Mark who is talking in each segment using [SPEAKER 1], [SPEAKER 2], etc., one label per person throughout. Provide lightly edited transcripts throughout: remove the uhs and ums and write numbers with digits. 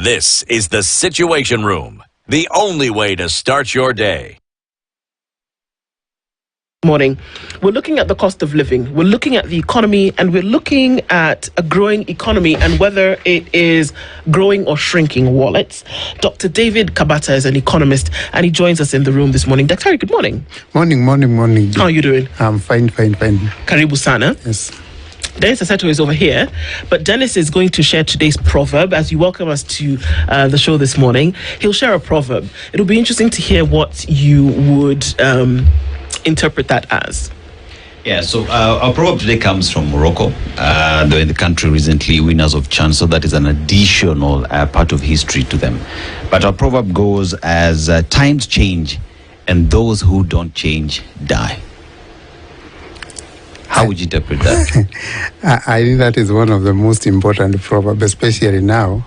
[SPEAKER 1] This is the Situation Room, the only way to start your day.
[SPEAKER 2] Morning. We're looking at the cost of living, we're looking at the economy, and we're looking at a growing economy and whether it is growing or shrinking wallets. Dr. David Kabata is an economist and he joins us in the room this morning. Dr. Good morning.
[SPEAKER 3] Morning.
[SPEAKER 2] How are you doing?
[SPEAKER 3] I'm fine.
[SPEAKER 2] Karibu sana.
[SPEAKER 3] Yes.
[SPEAKER 2] Dennis Aseto is over here, but Dennis is going to share today's proverb as you welcome us to the show this morning. He'll share a proverb. It'll be interesting to hear what you would interpret that as.
[SPEAKER 4] Yeah, so our proverb today comes from Morocco. They're in the country recently, winners of CHAN, so that is an additional part of history to them. But our proverb goes as times change and those who don't change die. How would you interpret that?
[SPEAKER 3] I think that is one of the most important proverbs, especially now.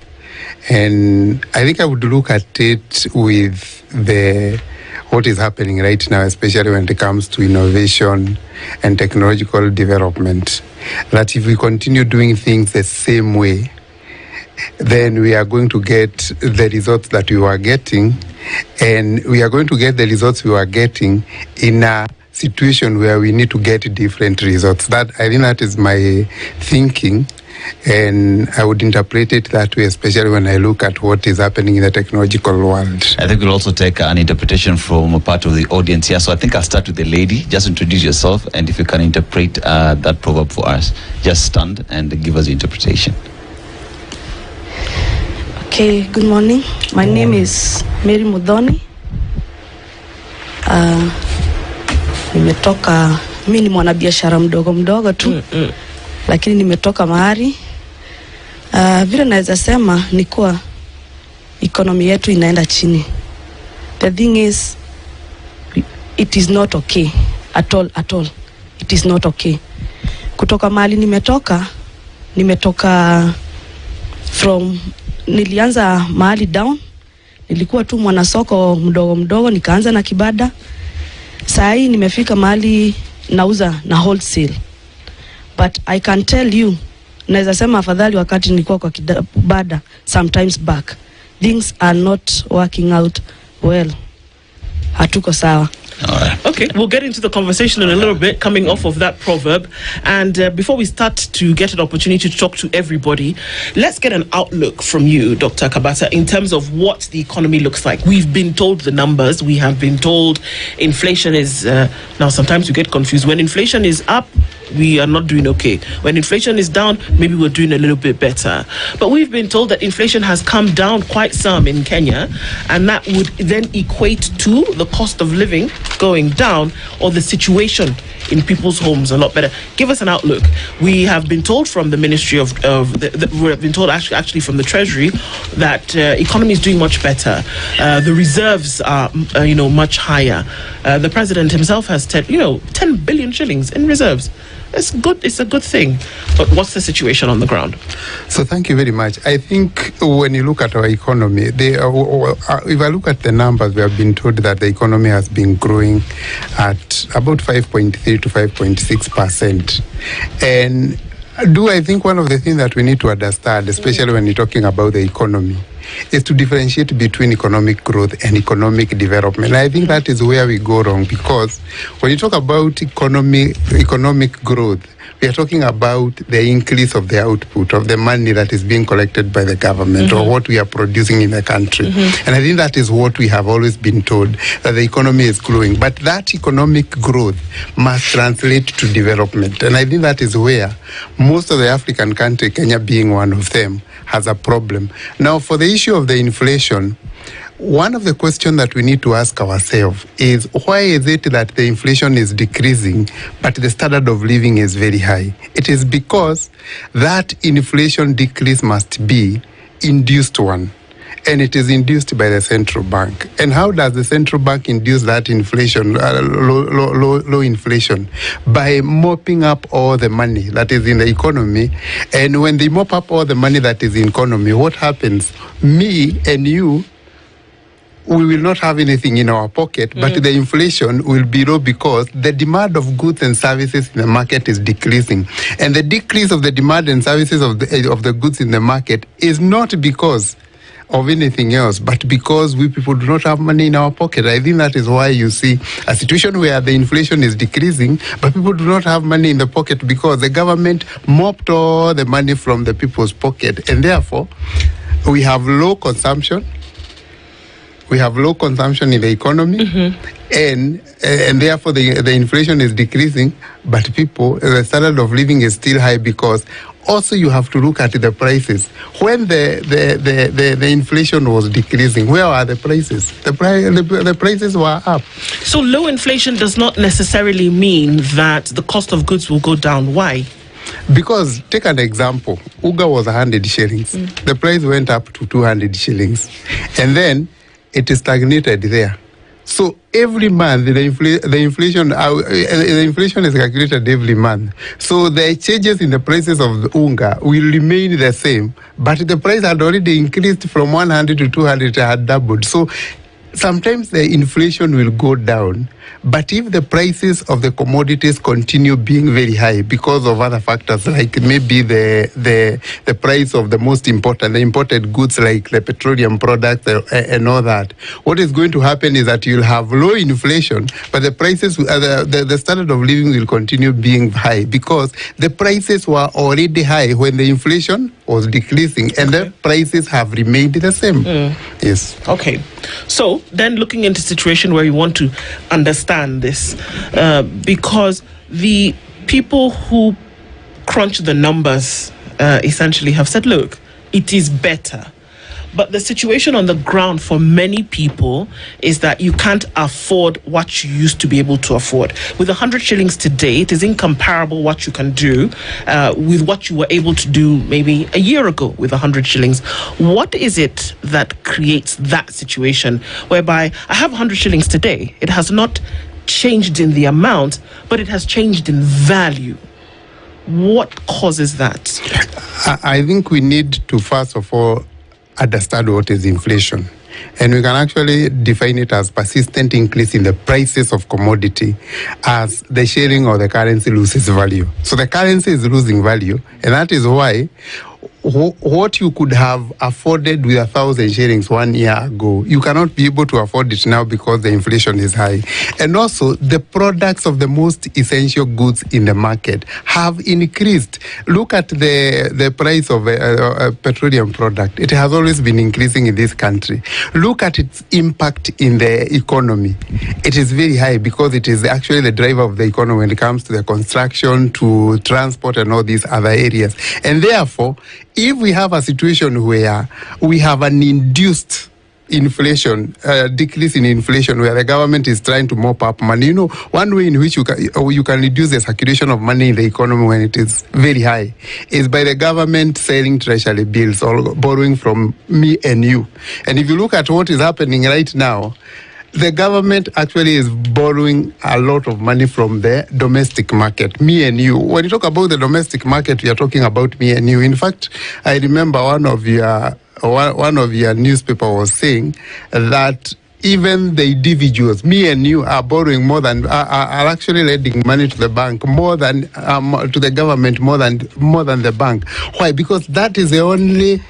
[SPEAKER 3] And I think I would look at it with what is happening right now, especially when it comes to innovation and technological development. That if we continue doing things the same way, then we are going to get the results that we were getting. And we are going to get the results we were getting in a situation where we need to get different results. I think that is my thinking, and I would interpret it that way, especially when I look at what is happening in the technological world.
[SPEAKER 4] I think we'll also take an interpretation from a part of the audience here. So I think I'll start with the lady. Just introduce yourself, and if you can interpret that proverb for us, just stand and give us the interpretation.
[SPEAKER 5] Okay, good morning. My name is Mary Mudhoni. Nimetoka, mimi ni mwanabiashara mdogo tu, lakini nimetoka mahali. Vile naweza sema ni kuwa economy yetu inaenda chini. The thing is, it is not okay at all. It is not okay. Kutoka mahali nimetoka from, nilianza mahali down, nilikuwa tu mwanasoko mdogo, nikaanza na kibada. Saa hii nimefika mahali nauza na wholesale. But I can tell you, naweza sema afadhali wakati nilikuwa kwa kibada sometimes back. Things are not working out well. Hatuko sawa.
[SPEAKER 4] All right.
[SPEAKER 2] Okay, we'll get into the conversation in a little bit, coming off of that proverb. And before we start to get an opportunity to talk to everybody, let's get an outlook from you, Dr. Kabata, in terms of what the economy looks like. We've been told the numbers. We have been told inflation is... now, sometimes we get confused. When inflation is up, we are not doing okay. When inflation is down, maybe we're doing a little bit better. But we've been told that inflation has come down quite some in Kenya, and that would then equate to the cost of living going down, or the situation in people's homes a lot better. Give us an outlook. We have been told from the Ministry of we have been told actually from the Treasury that economy is doing much better. The reserves are much higher. The President himself has 10 billion shillings in reserves. It's good. It's a good thing. But what's the situation on the ground?
[SPEAKER 3] So thank you very much. I think when you look at our economy, if I look at the numbers, we have been told that the economy has been growing at about 5.3 to 5.6%. And I think one of the things that we need to understand, especially when you're talking about the economy, is to differentiate between economic growth and economic development. And I think that is where we go wrong, because when you talk about economic growth, we are talking about the increase of the output of the money that is being collected by the government, or what we are producing in the country. And I think that is what we have always been told, that the economy is growing. But that economic growth must translate to development. And I think that is where most of the African countries, Kenya being one of them, has a problem. Now, for the issue of the inflation, one of the questions that we need to ask ourselves is, why is it that the inflation is decreasing but the standard of living is very high? It is because that inflation decrease must be induced one, and it is induced by the central bank. And how does the central bank induce that inflation, low inflation? By mopping up all the money that is in the economy. And when they mop up all the money that is in the economy, what happens? Me and you, we will not have anything in our pocket, but the inflation will be low because the demand of goods and services in the market is decreasing. And the decrease of the demand and services of the goods in the market is not because of anything else, but because we people do not have money in our pocket. I think that is why you see a situation where the inflation is decreasing, but people do not have money in the pocket because the government mopped all the money from the people's pocket, and therefore we have low consumption. We have low consumption in the economy, and therefore the inflation is decreasing, but the standard of living is still high because also you have to look at the prices. When the inflation was decreasing, where are the prices? The prices were up.
[SPEAKER 2] So low inflation does not necessarily mean that the cost of goods will go down. Why?
[SPEAKER 3] Because, take an example, Uga was 100 shillings. The price went up to 200 shillings. And then it is stagnated there. So every month, the inflation is calculated every month. So the changes in the prices of the unga will remain the same, but the price had already increased from 100 to 200, it had doubled. So sometimes the inflation will go down, but if the prices of the commodities continue being very high because of other factors, like maybe the price of the most important, the imported goods like the petroleum products and all that, what is going to happen is that you'll have low inflation, but the prices, the standard of living will continue being high because the prices were already high when the inflation was decreasing, and the prices have remained the same. Yes.
[SPEAKER 2] Okay. So then looking into a situation where you want to understand this, because the people who crunch the numbers essentially have said, look, it is better. But the situation on the ground for many people is that you can't afford what you used to be able to afford. With 100 shillings today, it is incomparable what you can do with what you were able to do maybe a year ago with 100 shillings. What is it that creates that situation whereby I have 100 shillings today? It has not changed in the amount, but it has changed in value. What causes that?
[SPEAKER 3] I think we need to, first of all, understand what is inflation. And we can actually define it as persistent increase in the prices of commodity as the shilling or the currency loses value. So the currency is losing value, and that is why what you could have afforded with 1,000 shillings 1 year ago, you cannot be able to afford it now because the inflation is high. And also, the products of the most essential goods in the market have increased. Look at the price of a petroleum product. It has always been increasing in this country. Look at its impact in the economy. It is very high because it is actually the driver of the economy when it comes to the construction, to transport and all these other areas. And therefore, if we have a situation where we have an induced inflation, decrease in inflation, where the government is trying to mop up money, you know, one way in which you can reduce the circulation of money in the economy when it is very high is by the government selling treasury bills or borrowing from me and you. And if you look at what is happening right now, the government actually is borrowing a lot of money from the domestic market, me and you. When you talk about the domestic market, we are talking about me and you. In fact, I remember one of your newspaper was saying that even the individuals, me and you, are borrowing more than, are actually lending money to the bank more than, to the government more than the bank. Why? Because that is the only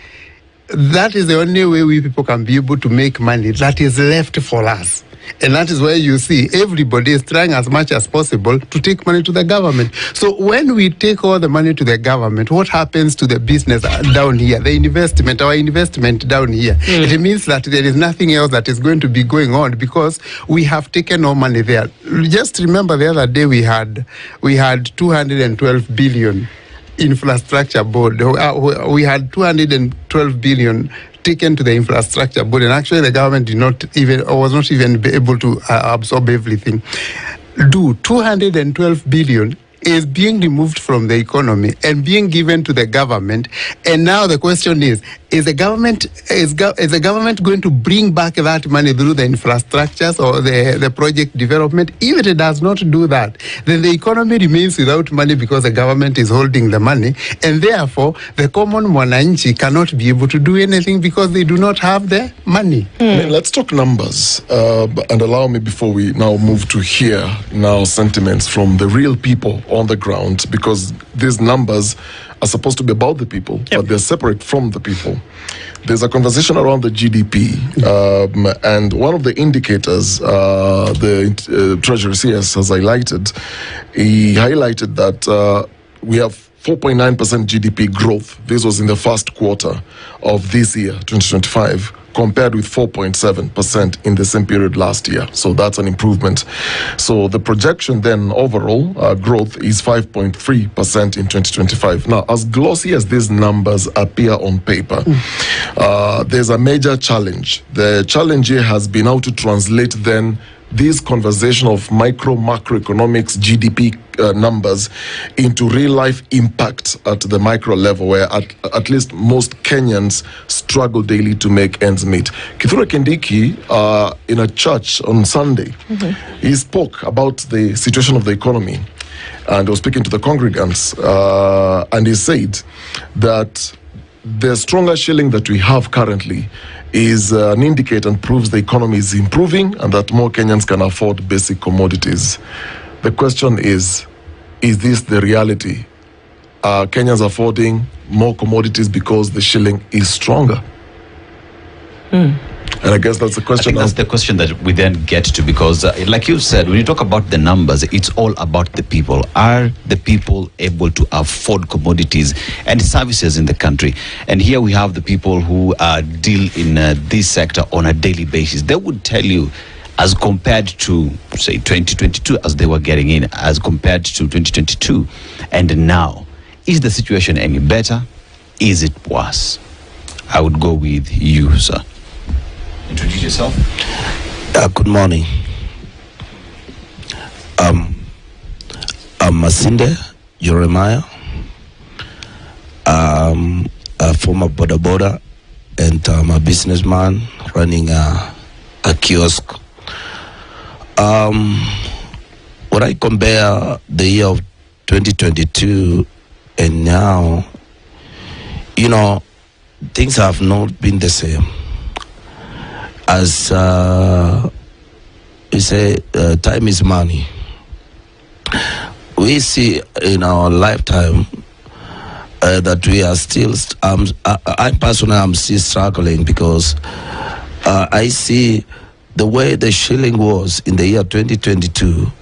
[SPEAKER 3] way we people can be able to make money that is left for us. And that is where you see everybody is trying as much as possible to take money to the government. So when we take all the money to the government, what happens to the business down here, the investment, our investment down here? It means that there is nothing else that is going to be going on because we have taken all money there. Just remember the other day we had 212 billion infrastructure board. We had 212 billion taken to the infrastructure board, and actually the government was not even able to absorb everything. 212 billion is being removed from the economy and being given to the government. And now the question is the government going to bring back that money through the infrastructures or the project development? If it does not do that, then the economy remains without money because the government is holding the money, and therefore the common Mwananchi cannot be able to do anything because they do not have the money.
[SPEAKER 6] Let's talk numbers, and allow me, before we now move to hear now sentiments from the real people on the ground, because these numbers are supposed to be about the people,
[SPEAKER 2] Yep.
[SPEAKER 6] but they're separate from the people. There's a conversation around the GDP, and one of the indicators the Treasury CS has highlighted, he highlighted that we have 4.9% GDP growth. This was in the first quarter of this year, 2025, compared with 4.7% in the same period last year. So that's an improvement. So the projection then overall growth is 5.3% in 2025. Now, as glossy as these numbers appear on paper, there's a major challenge. The challenge here has been how to translate then this conversation of macroeconomics, GDP numbers into real life impact at the micro level, where at least most Kenyans struggle daily to make ends meet. Kithure Kindiki, in a church on Sunday, he spoke about the situation of the economy, and was speaking to the congregants, and he said that the stronger shilling that we have currently is an indicator and proves the economy is improving and that more Kenyans can afford basic commodities. The question is this the reality? Are Kenyans affording more commodities because the shilling is stronger? And I guess that's the
[SPEAKER 4] I
[SPEAKER 6] question.
[SPEAKER 4] think that's the question that we then get to, because like you said, when you talk about the numbers, it's all about the people. Are the people able to afford commodities and services in the country? And here we have the people who deal in this sector on a daily basis. They would tell you, as compared to, say, 2022, as they were getting in, as compared to 2022, and now, is the situation any better? Is it worse? I would go with you, sir. Introduce yourself.
[SPEAKER 7] Good morning. I'm Masinde Jeremiah. A former boda, and I'm a businessman running a kiosk. When I compare the year of 2022 and now, things have not been the same. As we say, time is money. We see in our lifetime that we are still, I personally am still struggling, because I see the way the shilling was in the year 2022,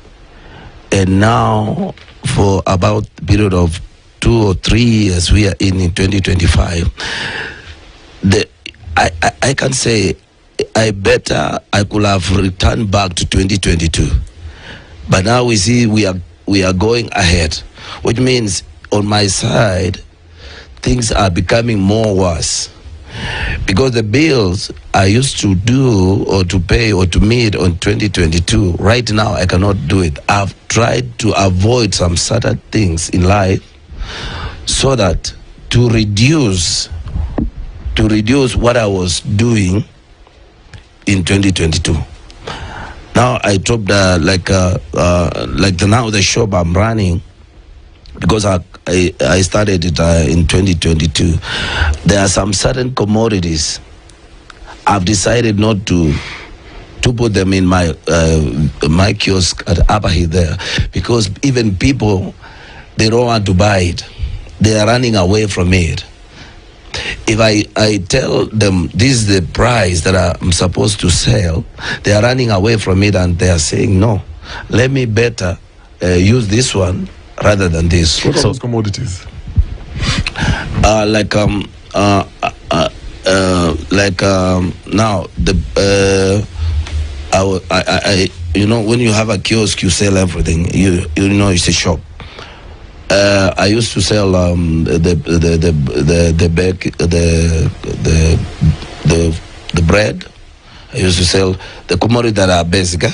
[SPEAKER 7] and now for about a period of 2 or 3 years we are in 2025. I can say I could have returned back to 2022, but now we see we are going ahead, which means on my side things are becoming more worse, because the bills I used to do or to pay or to meet on 2022, right now I cannot do it. I've tried to avoid some certain things in life so that to reduce what I was doing in 2022. Now I dropped now the shop I'm running, because I started it in 2022. There are some certain commodities I've decided not to put them in my kiosk at Abahi there, because even people, they don't want to buy it. They are running away from it. If I tell them this is the price that I'm supposed to sell, they are running away from it, and they are saying, no, let me better use this one rather than this.
[SPEAKER 6] What are those commodities?
[SPEAKER 7] Now when you have a kiosk, you sell everything. You know it's a shop. I used to sell the bread. I used to sell the commodity that are basic.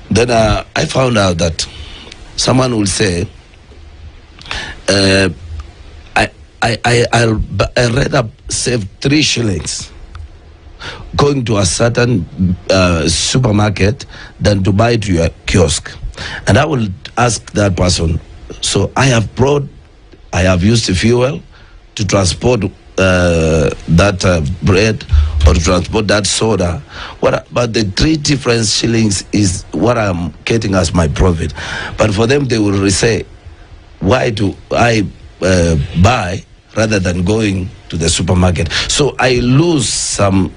[SPEAKER 7] Then I found out that someone will say, I'll rather save 3 shillings going to a certain supermarket than to buy to your kiosk. And I will ask that person, so I have used the fuel to transport that bread or to transport that soda. What about the 3 different shillings is what I'm getting as my profit? But for them, they will say, why do I buy rather than going to the supermarket. So I lose some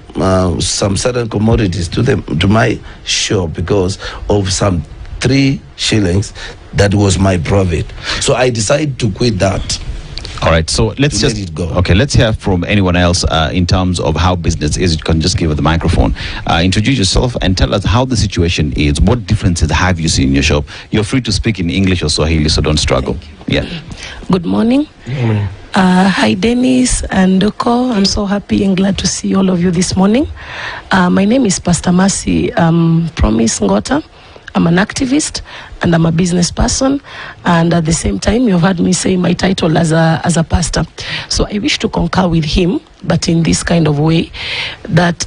[SPEAKER 7] certain commodities to my shop because of some 3 shillings that was my profit. So I decided to quit that.
[SPEAKER 4] All right, so let's
[SPEAKER 7] let
[SPEAKER 4] just
[SPEAKER 7] it go.
[SPEAKER 4] Okay, let's hear from anyone else in terms of how business is. You can just give her the microphone, introduce yourself, and tell us how the situation is. What differences have you seen in your shop? You're free to speak in English or Swahili, so don't struggle. Yeah.
[SPEAKER 8] Good morning. Hi, Dennis and Doko. I'm so happy and glad to see all of you this morning. My name is Pastor Mercy Promise Ngota. I'm an activist and I'm a business person, and at the same time you've heard me say my title as a pastor. So I wish to concur with him, but in this kind of way, that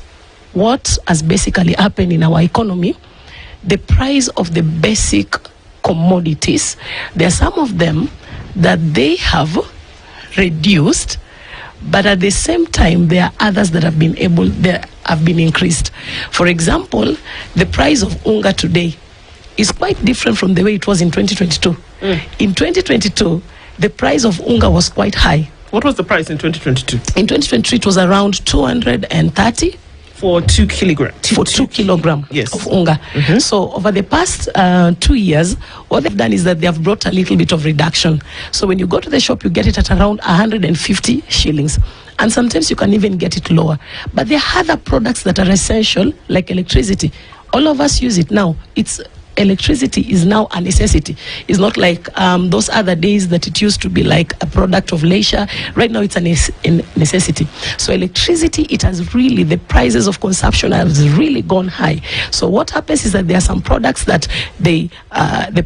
[SPEAKER 8] what has basically happened in our economy, the price of the basic commodities, there are some of them that they have reduced, but at the same time there are others that have been increased. For example, the price of unga today is quite different from the way it was in 2022. In 2022, the price of unga was quite high.
[SPEAKER 2] What was the price in 2022?
[SPEAKER 8] In 2023, it was around 230
[SPEAKER 2] for 2 kilograms.
[SPEAKER 8] For 2 kilograms
[SPEAKER 2] Yes.
[SPEAKER 8] of unga. So over the past 2 years, what they've done is that they have brought a little bit of reduction. So when you go to the shop, you get it at around 150 shillings. And sometimes you can even get it lower. But there are other products that are essential, like electricity. All of us use it now. Electricity is now a necessity. It's not like those other days that it used to be like a product of leisure. Right now it's a necessity. So electricity, the prices of consumption have really gone high. So what happens is that there are some products that the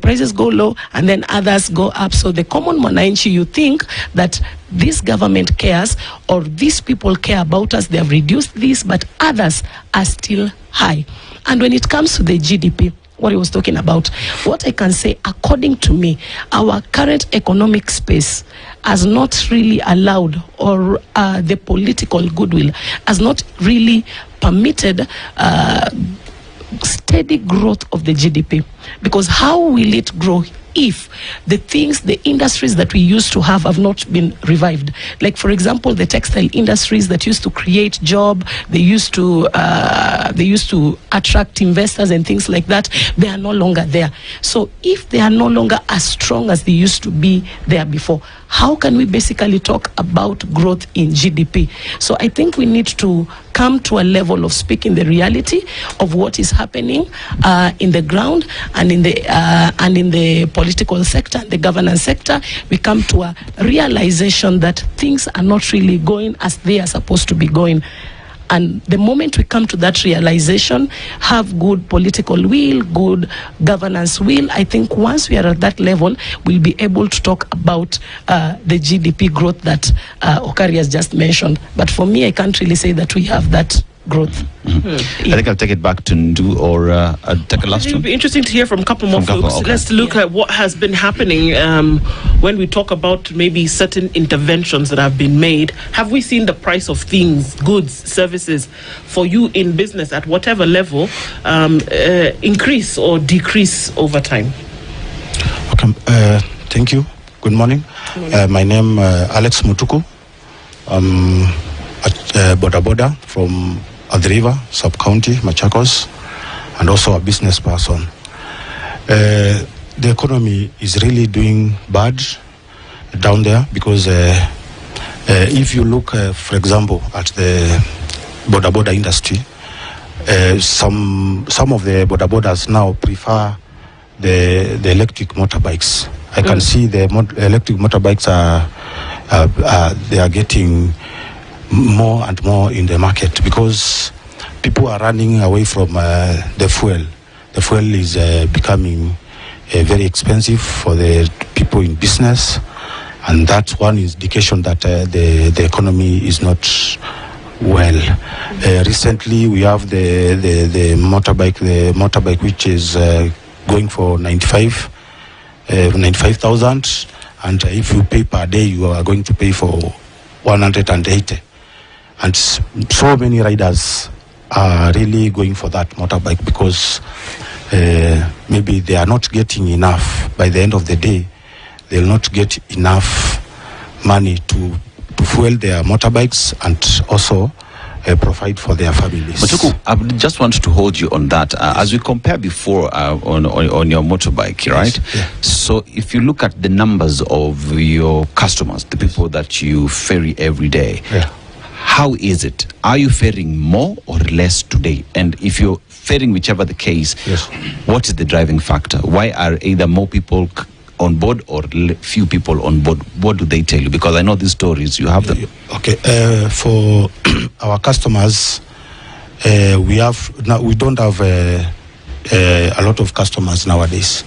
[SPEAKER 8] prices go low and then others go up. So the common Mwananchi, you think that this government cares or these people care about us, they have reduced this, but others are still high. And when it comes to the GDP, what he was talking about, what I can say, according to me, our current economic space has not really allowed, or the political goodwill has not really permitted steady growth of the GDP. Because how will it grow if the industries that we used to have not been revived? Like, for example, the textile industries that used to create job, they used to attract investors and things like that, they are no longer there. So if they are no longer as strong as they used to be there before, how can we basically talk about growth in GDP? So I think we need to come to a level of speaking the reality of what is happening in the ground and in the political sector, the governance sector. We come to a realization that things are not really going as they are supposed to be going. And the moment we come to that realization, have good political will, good governance will, I think once we are at that level, we'll be able to talk about the GDP growth that Okari has just mentioned. But for me, I can't really say that we have that growth.
[SPEAKER 4] I think I'll take it back to Ndu, or I'll take a last
[SPEAKER 2] It
[SPEAKER 4] one.
[SPEAKER 2] would be interesting to hear from a couple more folks.
[SPEAKER 4] Okay.
[SPEAKER 2] Let's look at what has been happening when we talk about maybe certain interventions that have been made. Have we seen the price of things, goods, services for you in business at whatever level increase or decrease over time?
[SPEAKER 9] Okay, thank you. Good morning. My name Alex Mutuku. At Boda Boda from the River, sub-county, Machakos, and also a business person. The economy is really doing bad down there because if you look, for example, at the Boda Boda industry, some of the Boda Bodas now prefer the electric motorbikes. I can see the electric motorbikes they are getting more and more in the market because people are running away from the fuel. The fuel is becoming very expensive for the people in business, and that's one indication that the economy is not well. Recently, we have the motorbike which is going for 95,000, and if you pay per day, you are going to pay for 180. And so many riders are really going for that motorbike because maybe they are not getting enough. By the end of the day, they'll not get enough money to fuel their motorbikes and also provide for their families.
[SPEAKER 4] Machuku, I just want to hold you on that. As we compare before on your motorbike, right?
[SPEAKER 9] Yes. Yeah.
[SPEAKER 4] So if you look at the numbers of your customers, the people that you ferry every day,
[SPEAKER 9] yeah.
[SPEAKER 4] How is it? Are you ferrying more or less today? And if you're ferrying, whichever the case,
[SPEAKER 9] yes.
[SPEAKER 4] What is the driving factor? Why are either more people on board or few people on board? What do they tell you? Because I know these stories, you have them.
[SPEAKER 9] Okay, for our customers, we don't have a lot of customers nowadays.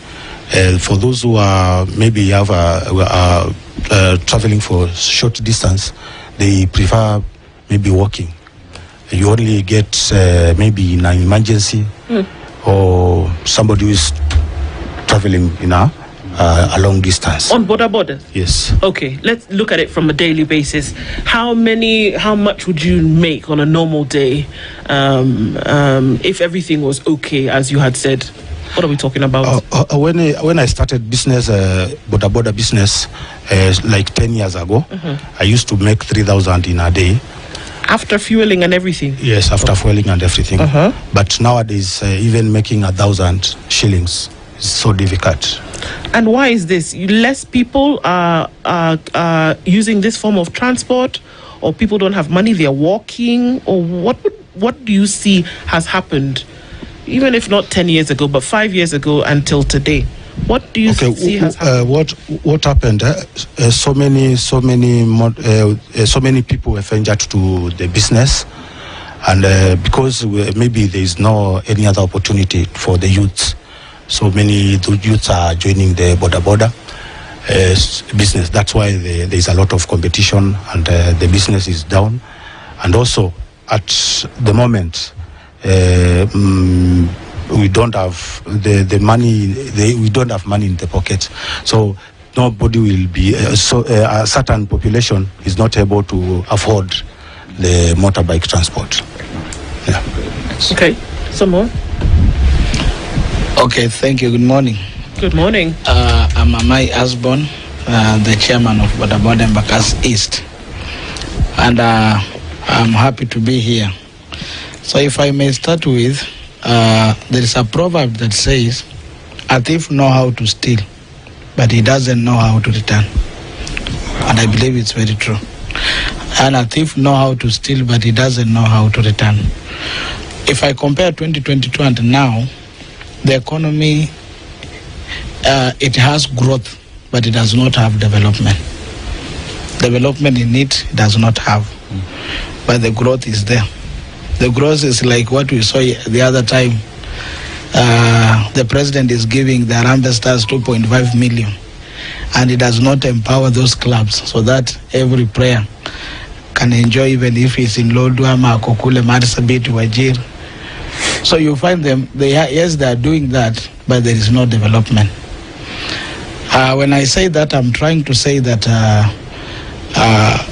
[SPEAKER 9] For those who are maybe traveling for short distance, they prefer maybe walking. You only get maybe in an emergency or somebody who is traveling in a long distance.
[SPEAKER 2] On border?
[SPEAKER 9] Yes.
[SPEAKER 2] Okay, let's look at it from a daily basis. How much would you make on a normal day if everything was okay, as you had said? What are we talking about?
[SPEAKER 9] When I started business, border business, like 10 years ago, I used to make 3,000 in a day.
[SPEAKER 2] After fueling and everything?
[SPEAKER 9] Yes, after fueling and everything. But nowadays, even making 1,000 shillings is so difficult.
[SPEAKER 2] And why is this? Less people are using this form of transport, or people don't have money, they're walking, or what do you see has happened, even if not 10 years ago, but 5 years ago until today? What do you see has happened?
[SPEAKER 9] What happened? So many people have entered to the business, and because maybe there is no any other opportunity for the youths, so many youths are joining the border business. That's why there is a lot of competition, and the business is down. And also, at the moment, we don't have the money. We don't have money in the pocket, so nobody will be. A certain population is not able to afford the motorbike transport. Yeah.
[SPEAKER 2] Okay. Some more.
[SPEAKER 10] Okay. Thank you. Good morning.
[SPEAKER 2] Good morning.
[SPEAKER 10] I'm Amai Asbon, the chairman of Boda Embakasi East, and I'm happy to be here. So, if I may start with. There is a proverb that says, a thief knows how to steal, but he doesn't know how to return. And I believe it's very true. And a thief knows how to steal, but he doesn't know how to return. If I compare 2022 and now, the economy, it has growth, but it does not have development. Development in it does not have, but the growth is there. The growth is like what we saw the other time. The president is giving the Harambee Stars 2.5 million, and it does not empower those clubs so that every player can enjoy, even if he's in Lodwama, Kokule, Marsabit, Wajir. So you find them, they are doing that, but there is no development. When I say that, I'm trying to say that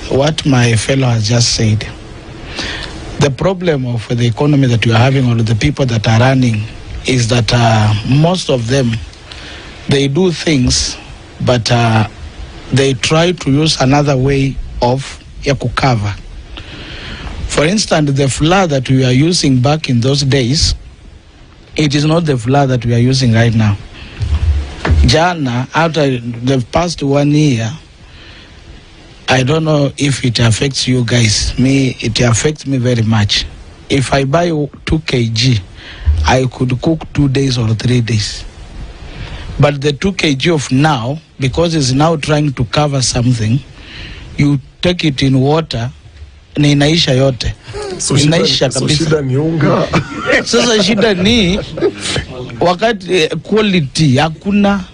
[SPEAKER 10] what my fellow has just said. The problem of the economy that we are having, or the people that are running, is that most of them, they do things, but they try to use another way of cover. For instance, the flour that we are using back in those days, it is not the flour that we are using right now. Jana, after the past 1 year, I don't know if it affects you guys. It affects me very much. If I buy 2 kg, I could cook 2 days or 3 days. But the 2 kg of now, because it's now trying to cover something, you take it in water, na inaisha yote. Inaisha kabisa.
[SPEAKER 6] Shida ni unga.
[SPEAKER 10] Sasa shida ni wakati quality hakuna.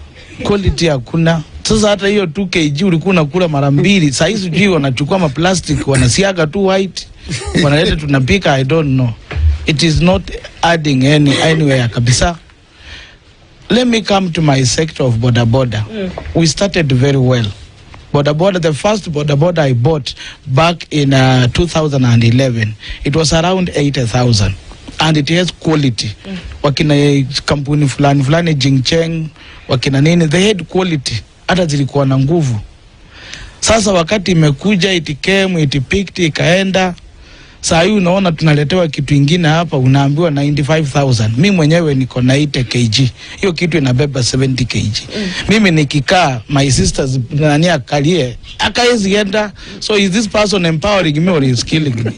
[SPEAKER 10] Sasa hata hiyo 2 kg ulikuwa unakula mara 2. Sasa hizi sijui wanachukua maplastic wanasiaga tu white. Wanaleta tunapika, I don't know. It is not adding anywhere kabisa. Let me come to my sector of boda. We started very well. Boda, the first boda I bought back in 2011, it was around 80,000, and it has quality. Wakina kampuni fulani Jingcheng, wakina nini, they had quality. Hata zilikuwa na nguvu. Sasa wakati imekuja itikemu itipikti ikaenda, saa hii unaona tunaletewa kitu ingine hapa, unaambiwa 95,000. Mimi mwenyewe niko na 80 kg. Hiyo kitu inabeba 70 kg. Mimi nikikaa, my sisters nani akalie, akaezi enda. So is this person empowering me or is killing me?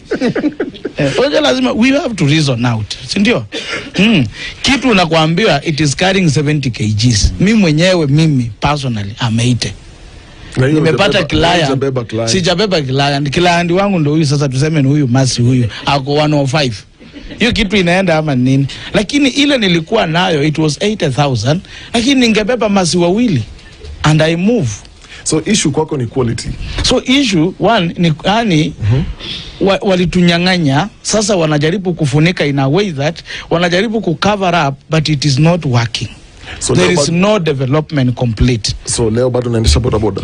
[SPEAKER 10] Lazima we have to reason out. Si ndio? Kitu unakuambiwa it is carrying 70 kgs. Mimi mwenyewe personally ameite. Nimepata client, sijabeba client. Client wangu ndo huyu, sasa tuseme ni huyu Masi, huyu ako 105. Hiyo kitu inaenda ama nini? Lakini ile nilikuwa nayo it was 80,000, lakini ningebeba Masi wawili and I move.
[SPEAKER 6] So issue kwako ni quality.
[SPEAKER 10] So issue one ni yani walitunyang'anya, sasa wanajaribu kufunika in a way that wanajaribu ku cover up, but it is not working. So there is no development complete.
[SPEAKER 6] So leo bado unaendesha bodaboda?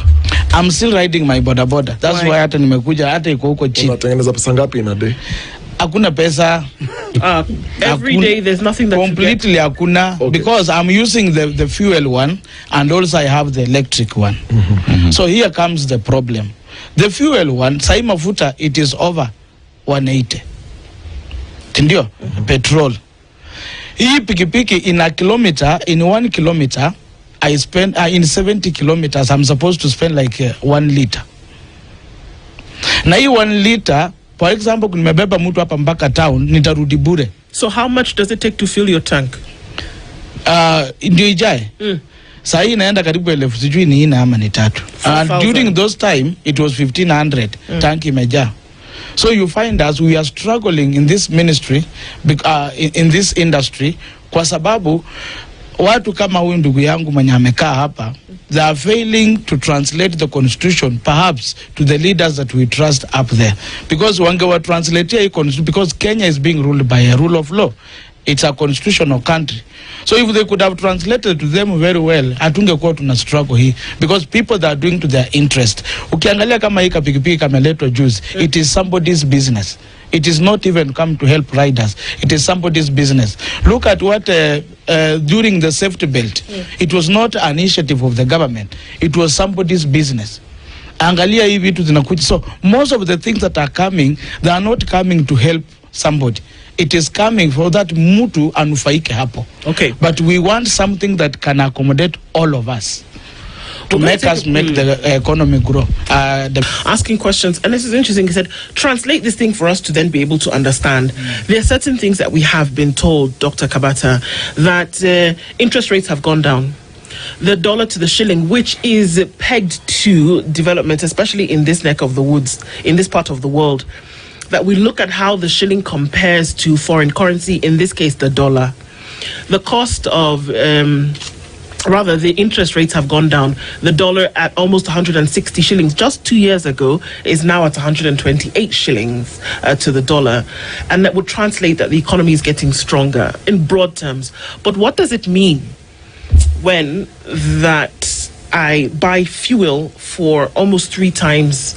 [SPEAKER 10] I'm still riding my bodaboda. That's why hata nimekuja, hata iko huko chini.
[SPEAKER 6] Unatengeneza pesa ngapi in a day?
[SPEAKER 10] Hakuna pesa.
[SPEAKER 2] Every day there's nothing that
[SPEAKER 10] completely hakuna. Okay. Because I'm using the fuel one and also I have the electric one. So here comes the problem. The fuel one, sai mafuta, it is over 180. Ndio? Petrol. Hii pikipiki in a kilometer, in 1 kilometer, I spend, in 70 kilometers, I'm supposed to spend like 1 liter. Na hii 1 liter, for example, nimebeba mtu hapa mpaka town, nitarudi bure.
[SPEAKER 2] So how much does it take to fill your tank?
[SPEAKER 10] Ndio ijae. Saa hii inaenda karibu 1,000, sijui ni 4 ama ni 3. During those time, it was 1,500, tank imejaa. So you find us, we are struggling in this ministry, in this industry, kwa sababu watu kama huyu ndugu yangu mwenye amekaa hapa, they are failing to translate the constitution perhaps to the leaders that we trust up there, because wangewa translate hii constitution, because Kenya is being ruled by a rule of law. It's a constitutional country. So if they could have translated to them very well, hatungekuwa tuna struggle hii, because people that are doing to their interest. Ukiangalia kama hii pikipiki kameletwa juzi, it is somebody's business. It is not even come to help riders. It is somebody's business. Look at what during the safety belt, it was not an initiative of the government. It was somebody's business. Angalia hii vitu zinakuja. So most of the things that are coming, they are not coming to help somebody. It is coming for that mtu anufaike hapo.
[SPEAKER 2] Okay.
[SPEAKER 10] But we want something that can accommodate all of us, to make us make the economy grow.
[SPEAKER 2] Asking questions, and this is interesting. He said, translate this thing for us to then be able to understand. There are certain things that we have been told, Dr. Kabata, that interest rates have gone down. The dollar to the shilling, which is pegged to development, especially in this neck of the woods, in this part of the world, that we look at how the shilling compares to foreign currency, in this case, the dollar. The cost of, rather, the interest rates have gone down. The dollar at almost 160 shillings just 2 years ago is now at 128 shillings to the dollar. And that would translate that the economy is getting stronger in broad terms. But what does it mean when that I buy fuel for almost 3 times,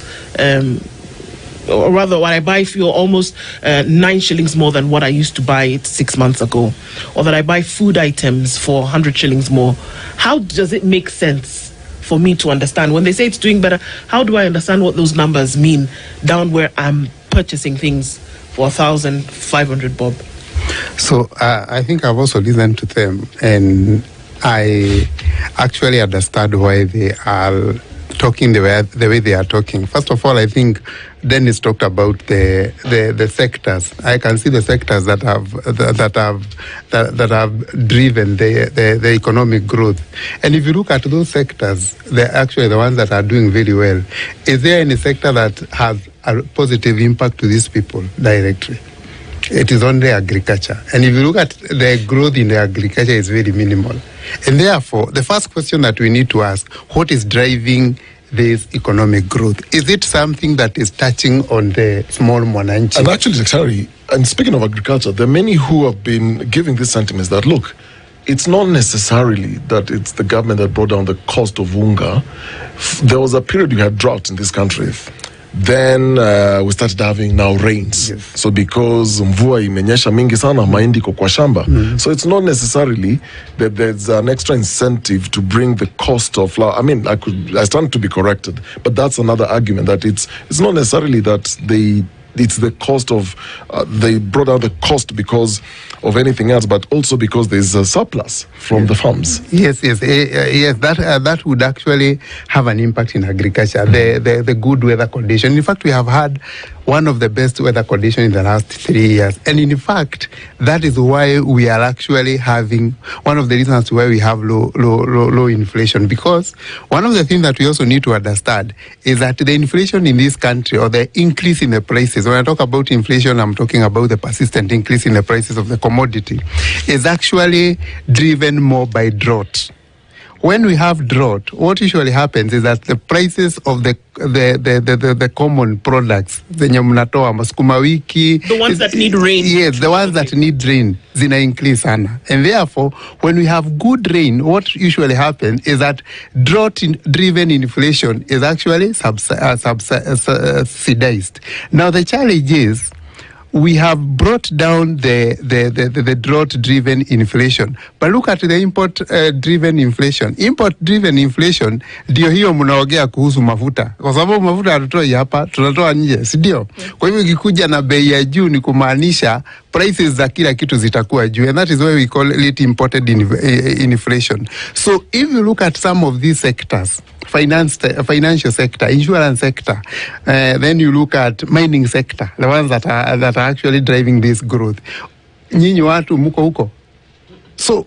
[SPEAKER 2] or rather, when I buy fuel almost 9 shillings more than what I used to buy it 6 months ago, or that I buy food items for 100 shillings more? How does it make sense for me to understand? When they say it's doing better, how do I understand what those numbers mean down where I'm purchasing things for 1,500 bob?
[SPEAKER 3] So I think I've also listened to them, and I actually understand why they are talking the way they are talking. First of all, I think Dennis talked about the sectors. I can see the sectors that have driven the economic growth. And if you look at those sectors, they're actually the ones that are doing very well. Is there any sector that has a positive impact to these people directly? It is only agriculture. And if you look at the growth in the agriculture, is very minimal. And therefore, the first question that we need to ask, what is driving this economic growth? Is it something that is touching on the small Mwananchi?
[SPEAKER 6] And actually, Secretary, and speaking of agriculture, there are many who have been giving these sentiments that, look, it's not necessarily that it's the government that brought down the cost of unga. There was a period you had drought in this country. Then we started having now rains.
[SPEAKER 3] Yes.
[SPEAKER 6] So because mvua imenyesha mingi sana, mahindi iko kwa shamba. So it's not necessarily that there's an extra incentive to bring the cost of flour. I mean, I stand to be corrected, but that's another argument, that it's not necessarily that it's the cost of they brought out the cost because of anything else, but also because there's a surplus from the farms.
[SPEAKER 3] Yes. That would actually have an impact in agriculture. The good weather condition. In fact, we have had one of the best weather conditions in the last 3 years, and in fact, that is why we are actually having one of the reasons why we have low inflation. Because one of the things that we also need to understand is that the inflation in this country, or the increase in the prices, when I talk about inflation, I'm talking about the persistent increase in the prices of the commodity, is actually driven more by drought. When we have drought, what usually happens is that the prices of the common products, zenye mnatoa masukuma wiki,
[SPEAKER 2] the ones that need rain.
[SPEAKER 3] Yes, the ones that need rain, zina increase sana. And therefore, when we have good rain, what usually happens is that drought-driven inflation is actually subsidized. Now the challenge is, we have brought down the drought-driven inflation, but look at the import-driven inflation. Import-driven inflation ndio hiyo mnaongea kuhusu mafuta, kwa sababu mafuta hatutoi hapa, tunatoa nje, si ndio? Kwa hivyo ikikuja na bei ya juu, ni kumaanisha prices za kila kitu zitakuwa juu, and that is why we call it imported inflation. So if you look at some of these sectors, financial sector, insurance sector, then you look at mining sector, the ones that are actually driving this growth. Nyinyi watu muko huko. So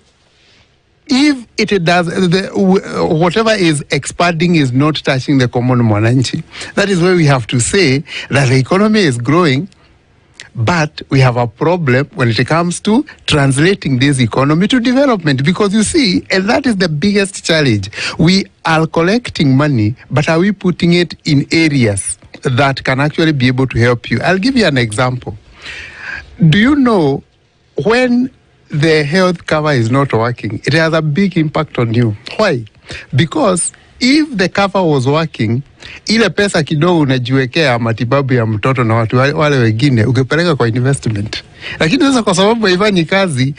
[SPEAKER 3] if it does, whatever is expanding is not touching the common Mwananchi. That is why we have to say that the economy is growing, but we have a problem when it comes to translating this economy to development. Because you see, and that is the biggest challenge. We are collecting money, but are we putting it in areas that can actually be able to help you? I'll give you an example. Do you know, when the health cover is not working, it has a big impact on you? Why? Because if the cover was working, ile pesa kidogo unajiwekea matibabu ya mtoto na watu wale wengine, ukipeleka kwa investment. Lakini sasa kwa sababu haifanyi kazi,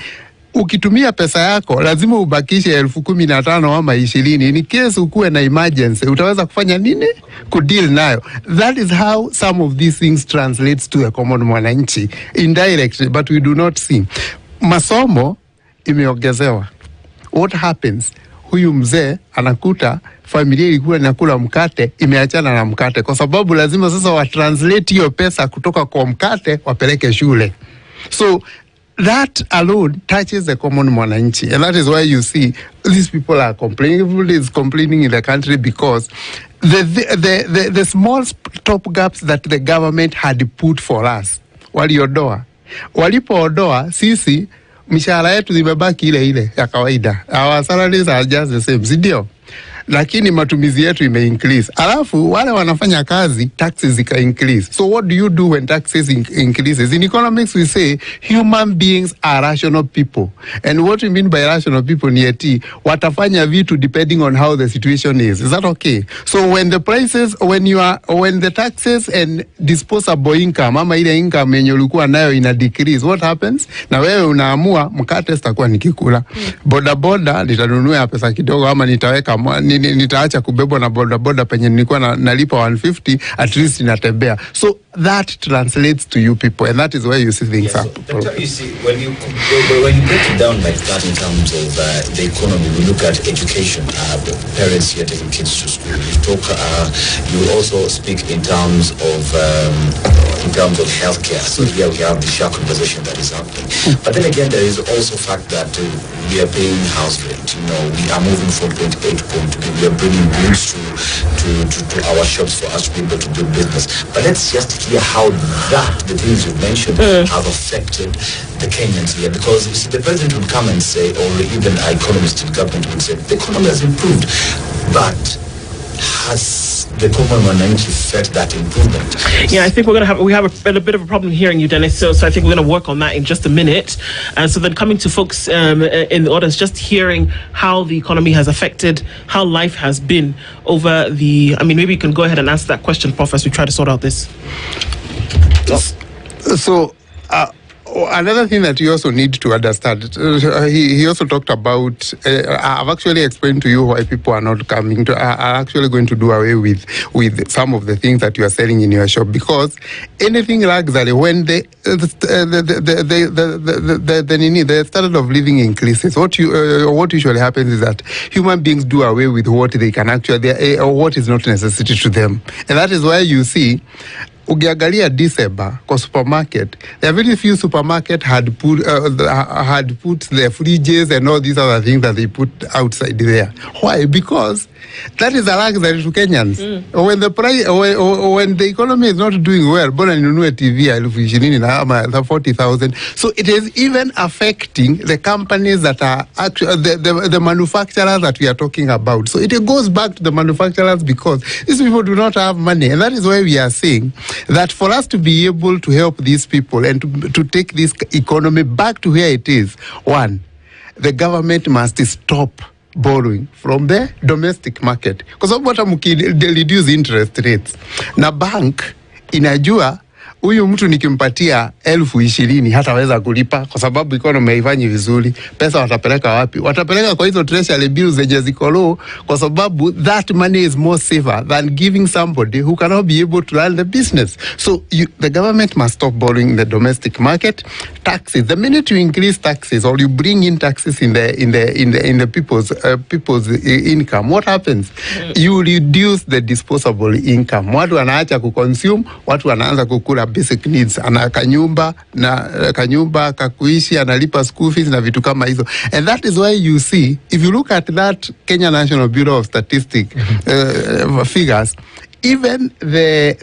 [SPEAKER 3] ukitumia pesa yako lazima ubakishe 15,000 ama 20. In case ukuwe na emergency, utaweza kufanya nini? Kudeal nayo. That is how some of these things translates to the common Mwananchi indirectly, but we do not see. Masomo imeongezewa. What happens? Huyu mzee anakuta familia ilikuwa inakula mkate, imeachana na mkate, kwa sababu lazima sasa wa translate hiyo pesa kutoka kwa mkate wapeleke shule. So that alone touches the common Mwananchi, and that is why you see these people are complaining. Everybody is complaining in the country because the small top gaps that the government had put for us, waliodoa. Walipoodoa, sisi mishahara yetu zimebaki ile ya kawaida. Our salaries are just the same, si ndio? Lakini matumizi yetu ime-increase. Alafu wale wanafanya kazi, taxes zika-increase. So what do you do when taxes increases? In economics we say human beings are rational people. And what we mean by rational people ni eti watafanya vitu depending on how the situation is. Is that okay? So when the prices, when the taxes and disposable income, ama ile income yenye ulikuwa nayo ina decrease, what happens? Na wewe unaamua mkate sitakuwa nikikula. Boda nitanunua pesa kidogo, ama nitaweka nitaacha kubebwa na boda penye nilikuwa nalipa 150, at least natembea. So that translates to you people, and that is where you see things up.
[SPEAKER 4] Doctor, you see, when you break it down like that in terms of the economy, we look at education, parents here taking kids to school. You talk, you also speak in terms of healthcare. So here we have the share conversation that is happening. But then again, there is also the fact that we are paying house rent. You know, we are moving from point A to point B. We are bringing goods to our shops for us to be able to do business. But let's just hear how the things you mentioned have affected the Kenyans here. Because you see, the president would come and say, or even an economist in government would say, the economy has improved, but has
[SPEAKER 11] the common Mwananchi set that improvement?
[SPEAKER 2] Yeah, I think we have a bit of a problem hearing you, Dennis. So I think we're going to work on that in just a minute. And so then coming to folks in the audience, just hearing how the economy has affected, how life has been over the. I mean, maybe you can go ahead and answer that question, Prof, as we try to sort out this.
[SPEAKER 3] So. Another thing that you also need to understand, he also talked about, I've actually explained to you why people are not coming to, are actually going to do away with some of the things that you are selling in your shop, because anything luxury, when the standard of living increases, what usually happens is that human beings do away with what they can actually, or what is not necessity to them. And that is why you see, ukiangalia December kwa supermarket, there are very few supermarket had put their fridges and all these other things that they put outside there. Why? Because that is a luxury to Kenyans. When the price, when the economy is not doing well, bona ninunue TV ya 20,000 na 40,000. So it is even affecting the companies that are actually the manufacturers that we are talking about. So it goes back to the manufacturers, because these people do not have money, and that is why we are saying that for us to be able to help these people and to take this economy back to where it is, one, the government must stop borrowing from the domestic market, because what they reduce interest rates. Na bank inajua huyu mtu nikimpatia 20,000 hataweza kulipa kwa sababu economy haifanyi vizuri. Pesa watapeleka wapi? Watapeleka kwa hizo treasury bills zenye ziko low, kwa sababu that money is more safer than giving somebody who cannot be able to run the business. So the government must stop borrowing in the domestic market. Taxes, the minute you increase taxes or you bring in taxes in the people's income, what happens? You reduce the disposable income. Watu wanaacha kuconsume, watu wanaanza kukula basic needs, ana kanyumba kakuishi, analipa school fees na vitu kama hizo. And that is why you see, if you look at that Kenya National Bureau of Statistics figures, even the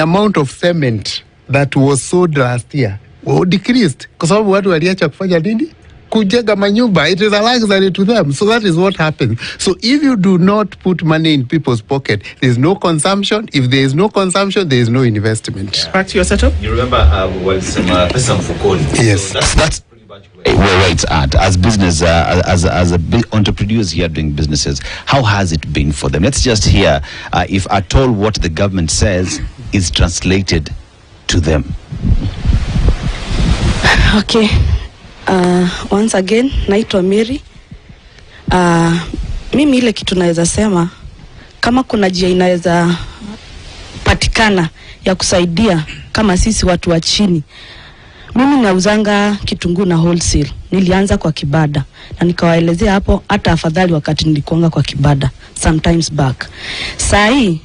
[SPEAKER 3] amount of cement that was sold last year decreased, kwa sababu watu waliacha kufanya nini? Kujenga manyumba. It is a luxury to them. So that is what happens. So if you do not put money in people's pocket, there is no consumption. If there is no consumption, there is no investment.
[SPEAKER 2] Yeah. Back to your setup.
[SPEAKER 11] You remember Pesa Mfukoni?
[SPEAKER 3] Yes.
[SPEAKER 11] So that's pretty much
[SPEAKER 4] where it's at. As business, as entrepreneurs here doing businesses, how has it been for them? Let's just hear if at all what the government says is translated to them.
[SPEAKER 5] Okay. Once again, naitwa Mary. Mimi ile kitu naweza sema, kama kuna njia inaweza patikana ya kusaidia kama sisi watu wa chini. Mimi nauzanga kitunguu na wholesale. Nilianza kwa kibada na nikawaelezea hapo hata afadhali wakati nilikuanga kwa kibada sometimes back. Sai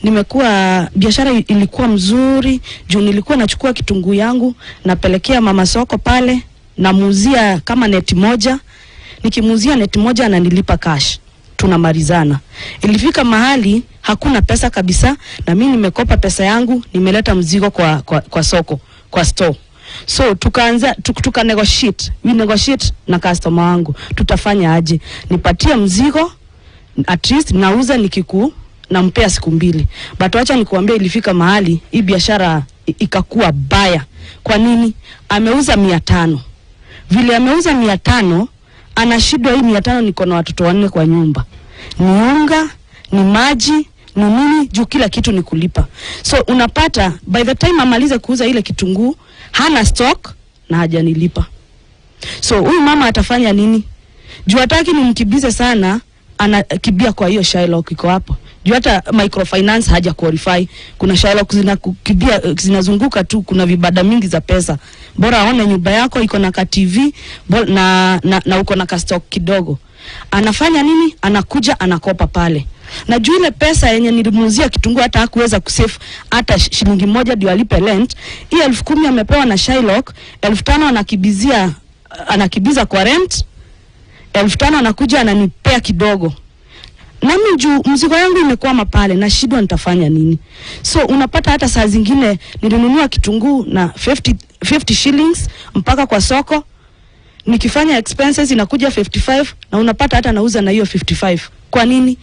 [SPEAKER 5] nimekuwa biashara ilikuwa mzuri juu nilikuwa nachukua kitunguu yangu napelekea mama soko pale, namuuzia kama neti moja. Nikimuuzia neti moja ananilipa cash, tunamalizana. Ilifika mahali hakuna pesa kabisa, na mimi nimekopa pesa yangu, nimeleta mzigo kwa soko, kwa store. So tukaanza negotiate, we negotiate na customer wangu, tutafanya aje? Nipatie mzigo, at least nauza nampea siku 2. But acha nikuambia, ilifika mahali hii biashara ikakuwa baya. Kwa nini? Ameuza 500. Vile ameuza 500, anashindwa hii 500 niko na watoto 4 kwa nyumba. Ni unga, ni maji, ni nini, juu kila kitu ni kulipa. So unapata by the time amalize kuuza ile kitunguu, hana stock na hajanilipa. So huyu mama atafanya nini? Juu hataki nimkibize sana, anakibia kwa hiyo Shylock iko hapo. Juu hata microfinance haja qualify. Kuna Shylock zinakukibia, zinazunguka tu, kuna vibada mingi za pesa. Bora aone nyumba yako iko na ka TV na uko na ka stock kidogo. Anafanya nini? Anakuja anakopa pale. Na juu ile pesa yenye nilimuuzia kitunguu hata hakuweza kusave hata shilingi 1 ndio alipe rent. Hii 10,000 amepewa na Shylock, 5,000 anakibiza kwa rent. 5,000 anakuja ananipea kidogo. Nami juu mzigo yangu imekwama pale na shida nitafanya nini? So unapata hata saa zingine nilinunua kitunguu na 50 shillings mpaka kwa soko. Nikifanya expenses inakuja 55 na unapata hata nauza na hiyo 55. Kwa nini?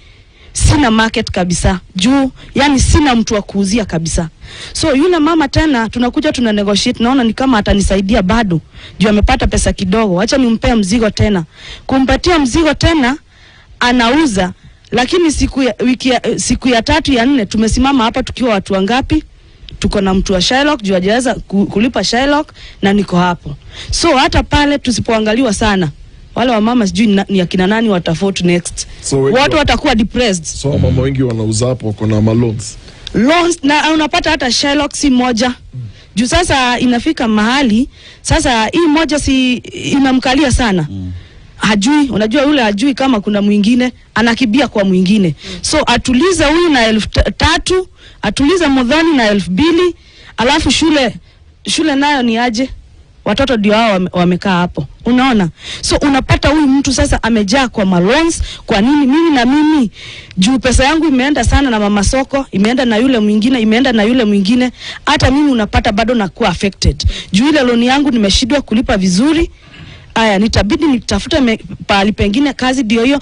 [SPEAKER 5] sina market kabisa. Juu yani sina mtu wa kuuzia kabisa. So yule mama tena tunakuja tuna negotiate, naona ni kama atanisaidia bado. Juu amepata pesa kidogo. Acha nimpe mzigo tena. Kumpatia mzigo tena anauza, lakini siku ya 3 ya 4 tumesimama hapa tukiwa watu wangapi? Tuko na mtu wa Shylock, juu hajaweza kulipa Shylock na niko hapo. So hata pale tusipoangaliwa sana, wale wa mama sijui ni akina nani watafuta next.
[SPEAKER 6] So
[SPEAKER 5] watu watakuwa depressed.
[SPEAKER 6] So mama wengi wanauza hapo kuna loans
[SPEAKER 5] na unapata hata Shylock si moja. Juu sasa inafika mahali sasa hii moja si inamkalia sana. Hajui, unajua yule hajui kama kuna mwingine, anakibia kwa mwingine. So atulize huyu na 3,000, atulize Mudhoni na 2,000, alafu shule nayo ni aje? Watoto ndio hao wamekaa hapo. Unaona? So unapata huyu mtu sasa amejaa kwa loans. Kwa nini mimi juu pesa yangu imeenda sana na mama soko, imeenda na yule mwingine, hata mimi unapata bado nakuwa affected. Juu ile loan yangu nimeshindwa kulipa vizuri. Aya, nitabidi nitafute pahali pengine kazi ndio hiyo.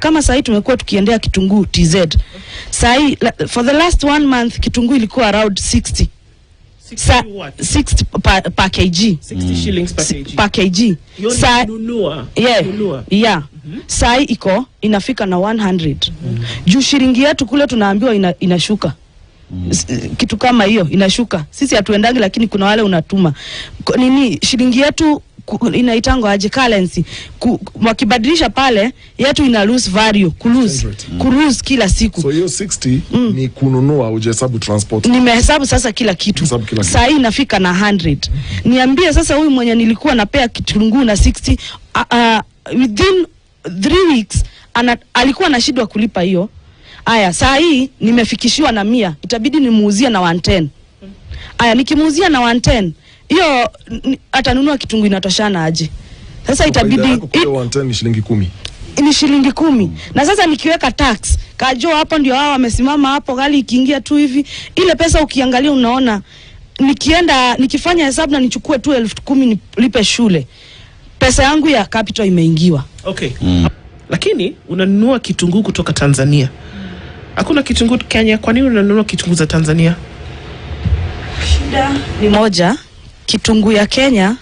[SPEAKER 5] Kama sahi tumekuwa tukiendea kitunguu TZ. Sahi for the last 1 month kitunguu ilikuwa around 60 per kg.
[SPEAKER 2] 60 shillings
[SPEAKER 5] per kg. Yeah. Sahi inafika na 100. Juu shilingi yetu kule tunaambiwa inashuka. Kitu kama hiyo inashuka. Sisi hatuendangi, lakini kuna wale unatuma. Shilingi yetu inaitango aje currency. Wakibadilisha pale yetu ina lose value, kulose kila siku.
[SPEAKER 6] So hiyo 60 ni kununua, hujahesabu transport.
[SPEAKER 5] Nimehesabu sasa kila kitu. Sasa inafika na 100. Niambie sasa huyu mwenye nilikuwa napea kitunguu na 60 within 3 weeks alikuwa na shida kulipa hiyo. Aya, saa hii nimefikishiwa na 100, itabidi nimuuzie na 110. Aya, nikimuuzia na 110, hiyo atanunua kitunguu inatoshana aje? Sasa itabidi
[SPEAKER 6] 110 ni shilingi 10.
[SPEAKER 5] Ni shilingi 10. Na sasa nikiweka tax, kajo hapo ndio hao wamesimama hapo, gali ikiingia tu hivi, ile pesa ukiangalia unaona nikifanya hesabu na nichukue tu 10,000 nilipe shule, pesa yangu ya capital imeingiwa.
[SPEAKER 2] Okay. Lakini unanunua kitunguu kutoka Tanzania. Hakuna kitunguu Kenya, kwa nini unanunua kitunguu za Tanzania?
[SPEAKER 5] Shida ni moja, kitunguu ya Kenya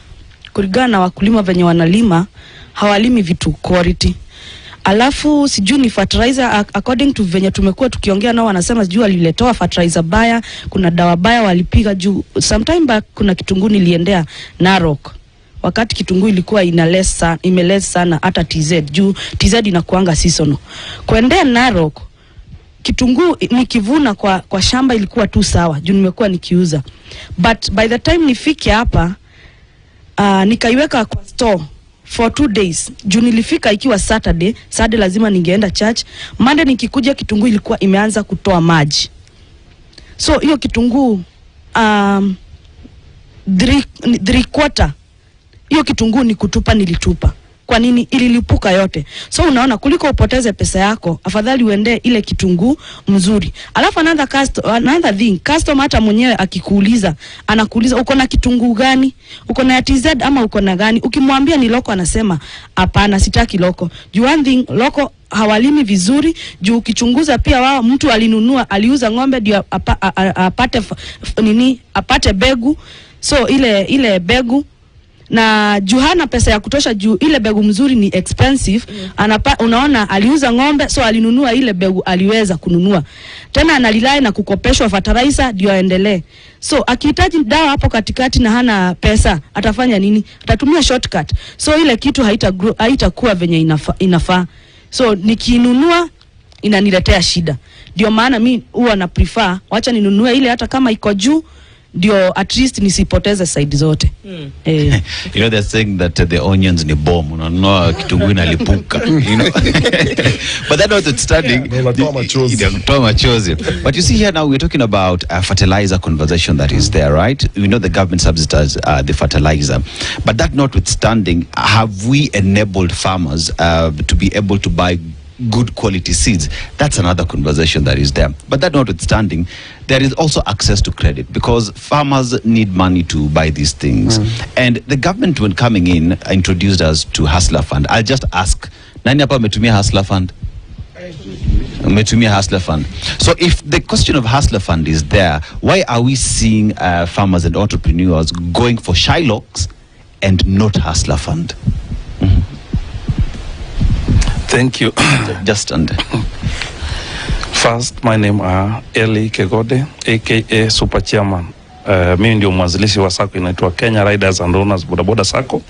[SPEAKER 5] kulingana na wakulima venye wanalima, hawalimi vitu quality. Alafu sijui ni fertilizer, according to venye tumekuwa tukiongea nao wanasema sijui waliletoa fertilizer baya, kuna dawa baya walipiga juu. Sometime back kuna kitunguu niliendea Narok, wakati kitunguu ilikuwa imeless sana hata TZ, juu TZ inakuanga seasonal. Kuendea Narok kitunguu nikivuna kwa shamba ilikuwa tu sawa, juu nimekuwa nikiuza. But by the time nifike hapa nikaiweka kwa store for 2 days. Juu nilifika ikiwa Saturday lazima ningeenda church. Monday nikikuja kitunguu ilikuwa imeanza kutoa maji. So hiyo kitunguu 3/4 hiyo kitunguu ni kutupa, nilitupa. Kwa nini? Ililipuka yote. So unaona, kuliko upoteze pesa yako, afadhali uende ile kitunguu mzuri. Alafu another thing, customer hata mwenyewe akikuuliza, anakuuliza uko na kitunguu gani? Uko na TZ ama uko na gani? Ukimwambia ni loko anasema hapana, sitaki loko. Juu one thing, loko hawalimi vizuri. Juu ukichunguza pia wao, mtu alinunua, aliuza ng'ombe ndio apate begu. So ile begu na Juhana pesa ya kutosha, juu ile begu mzuri ni expensive. Unaona aliuza ng'ombe, so alinunua ile begu aliweza kununua. Tena analilai na kukopeshwa fertilizer ndio aendelee. So akihitaji dawa hapo katikati na hana pesa, atafanya nini? Atatumia shortcut. So ile kitu haitakuwa venye inafaa. So nikinunua inaniletea shida. Ndio maana mimi huwa na prefer wacha ninunue ile hata kama iko juu, ndio at least nisipoteze side zote.
[SPEAKER 4] You know, they're saying that the onions ni bomb, unanunua kitunguu inalipuka, you know. But that notwithstanding, but you see here now we're talking about a fertilizer conversation that is there, right? We know the government subsidies the fertilizer, but that notwithstanding, have we enabled farmers to be able to buy good quality seeds? That's another conversation that is there. But that notwithstanding, there is also access to credit, because farmers need money to buy these things. And the government, when coming in, introduced us to Hustler Fund. I'll just ask, nani hapa ametumia Hustler Fund? umetumia hustler fund. So if the question of hustler fund is there, why are we seeing farmers and entrepreneurs going for Shylocks and not hustler fund?
[SPEAKER 12] Thank you.
[SPEAKER 4] Just under.
[SPEAKER 12] First, my name is Eli Kegode, aka Super Chairman. Mimi ndio mwanzilishi wa sako inaitwa Kenya Riders and Owners Bodaboda Sako.